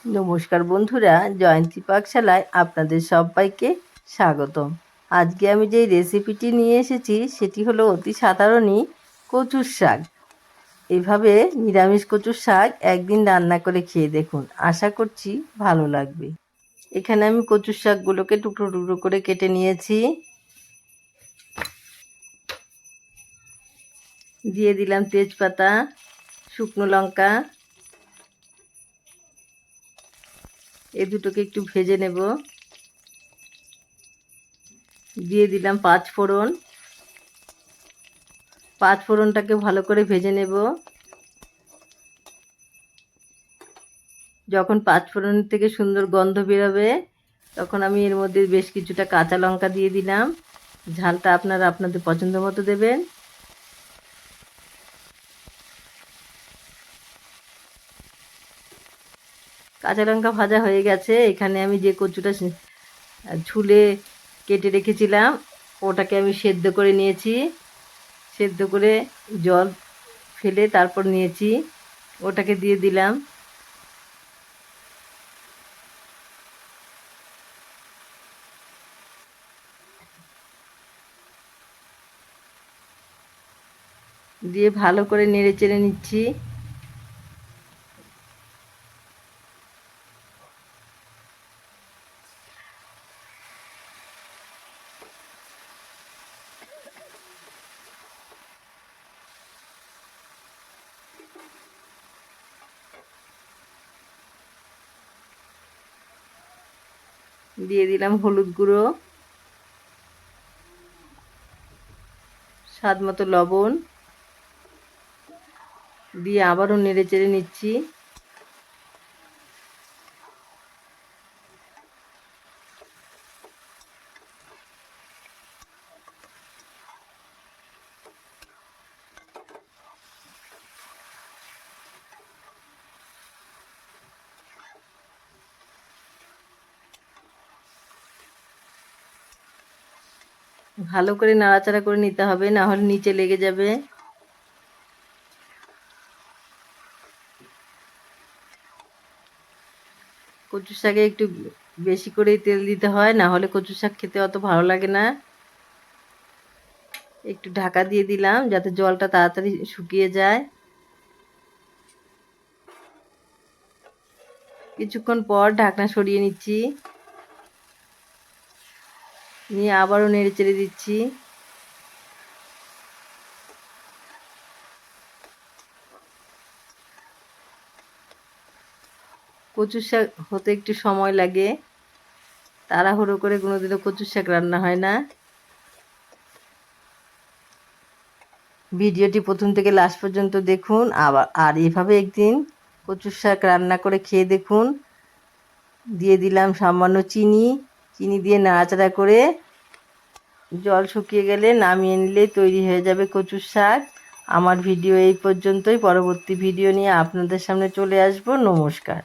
নমস্কার বন্ধুরা, জয়ন্তী পাকশালায় আপনাদের সবাইকে স্বাগতম। আজকে আমি যেই রেসিপিটি নিয়ে এসেছি সেটি হলো অতি সাধারণই কচুর শাক। এভাবে নিরামিষ কচুর শাক একদিন রান্না করে খেয়ে দেখুন, আশা করছি ভালো লাগবে। এখানে আমি কচুর শাকগুলোকে টুকরো টুকরো করে কেটে নিয়েছি। দিয়ে দিলাম তেজপাতা, শুকনো লঙ্কা, এ দুটোকে একটু ভেজে নেব। দিয়ে দিলাম পাঁচফোড়নটাকে ভালো করে ভেজে নেব। যখন পাঁচফোড়ন থেকে সুন্দর গন্ধ বেরোবে তখন আমি এর মধ্যে বেশ কিছুটা কাঁচা লঙ্কা দিয়ে দিলাম। ঝালটা আপনারা আপনাদের পছন্দ মতো দেবেন। কাঁচা লঙ্কা ভাজা হয়ে গেছে। এখানে আমি যে কচুটা ছুলে কেটে রেখেছিলাম ওটাকে আমি সেদ্ধ করে নিয়েছি। সেদ্ধ করে জল ফেলে তারপর নিয়েছি, ওটাকে দিয়ে দিলাম। দিয়ে ভালো করে নেড়ে চেড়ে নিচ্ছি। দিয়ে দিলাম হলুদ গুঁড়ো, স্বাদ মতো লবণ, দিয়ে আবারও নেড়ে চেড়ে নিচ্ছি। ভালো করে নাড়াচাড়া করে নিতে হবে, না হলে নিচে লেগে যাবে। কচু শাকে একটু বেশি করেই তেল দিতে হয়, না হলে কচু শাক খেতে অত ভালো লাগে না। একটু ঢাকা দিয়ে দিলাম যাতে জলটা তাড়াতাড়ি শুকিয়ে যায়। কিছুক্ষণ পর ঢাকনা সরিয়ে নিচ্ছি, নিয়ে আবারও নেড়ে চেড়ে দিচ্ছি। কচু শাক হতে একটু সময় লাগে, তাড়াহুড়ো করে কোনোদিনও কচু শাক রান্না হয় না। ভিডিওটি প্রথম থেকে লাস্ট পর্যন্ত দেখুন, আর এভাবে একদিন কচুর শাক রান্না করে খেয়ে দেখুন। দিয়ে দিলাম সামান্য চিনি দিয়ে নাড়াচাড়া করে জল শুকিয়ে গেলে নামিয়ে নিলে তৈরি হয়ে যাবে কচুর শাক। আমার ভিডিও এই পর্যন্তই। পরবর্তী ভিডিও নিয়ে আপনাদের সামনে চলে আসব। নমস্কার।